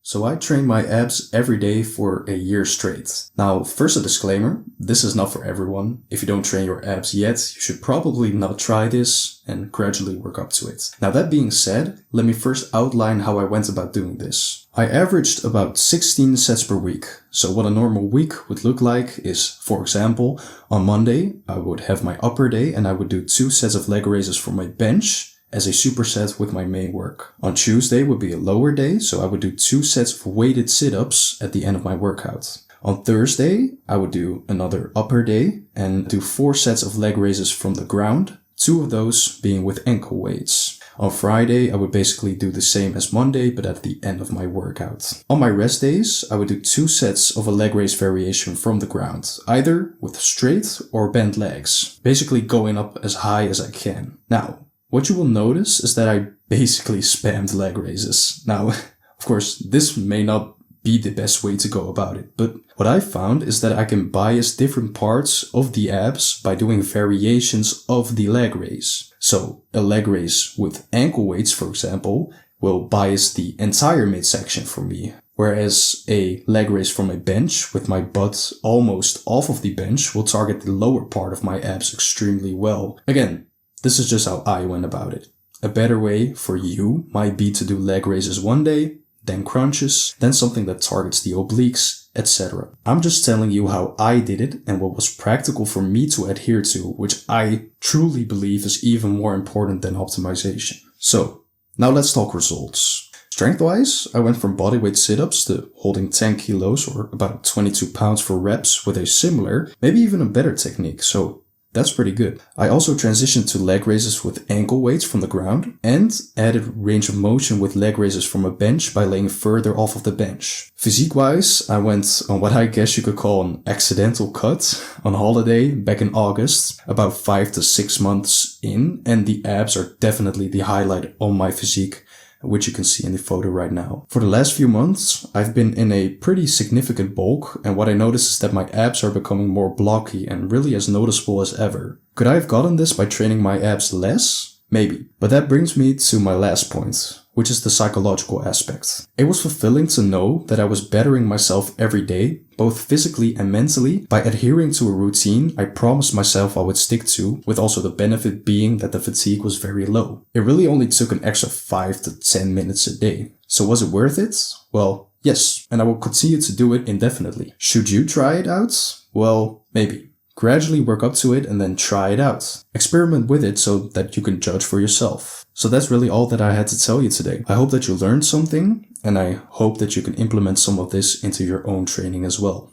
So I trained my abs every day for a year straight. Now, first a disclaimer, this is not for everyone. If you don't train your abs yet, you should probably not try this and gradually work up to it. Now that being said, let me first outline how I went about doing this. I averaged about 16 sets per week. So what a normal week would look like is, for example, on Monday, I would have my upper day and I would do 2 sets of leg raises for my bench as a superset with my main work. On Tuesday would be a lower day, so I would do 2 sets of weighted sit-ups at the end of my workout. On Thursday, I would do another upper day and do 4 sets of leg raises from the ground, 2 of those being with ankle weights. On Friday, I would basically do the same as Monday, but at the end of my workout. On my rest days, I would do 2 sets of a leg raise variation from the ground, either with straight or bent legs, basically going up as high as I can. Now, what you will notice is that I basically spammed leg raises. Now, of course, this may not be the best way to go about it, but what I found is that I can bias different parts of the abs by doing variations of the leg raise. So a leg raise with ankle weights, for example, will bias the entire midsection for me. Whereas a leg raise from a bench with my butt almost off of the bench will target the lower part of my abs extremely well. Again, this is just how I went about it. A better way for you might be to do leg raises one day, then crunches, then something that targets the obliques, etc. I'm just telling you how I did it and what was practical for me to adhere to, which I truly believe is even more important than optimization. So, now let's talk results. Strength-wise, I went from bodyweight sit-ups to holding 10 kilos or about 22 pounds for reps with a similar, maybe even a better technique, so that's pretty good. I also transitioned to leg raises with ankle weights from the ground and added range of motion with leg raises from a bench by laying further off of the bench. Physique-wise, I went on what I guess you could call an accidental cut on holiday back in August, about 5 to 6 months in, and the abs are definitely the highlight on my physique, which you can see in the photo right now. For the last few months, I've been in a pretty significant bulk, and what I noticed is that my abs are becoming more blocky and really as noticeable as ever. Could I have gotten this by training my abs less? Maybe. But that brings me to my last point, which is the psychological aspect. It was fulfilling to know that I was bettering myself every day, both physically and mentally, by adhering to a routine I promised myself I would stick to, with also the benefit being that the fatigue was very low. It really only took an extra 5 to 10 minutes a day. So was it worth it? Well, yes, and I will continue to do it indefinitely. Should you try it out? Well, maybe. Gradually work up to it and then try it out. Experiment with it so that you can judge for yourself. So that's really all that I had to tell you today. I hope that you learned something, and I hope that you can implement some of this into your own training as well.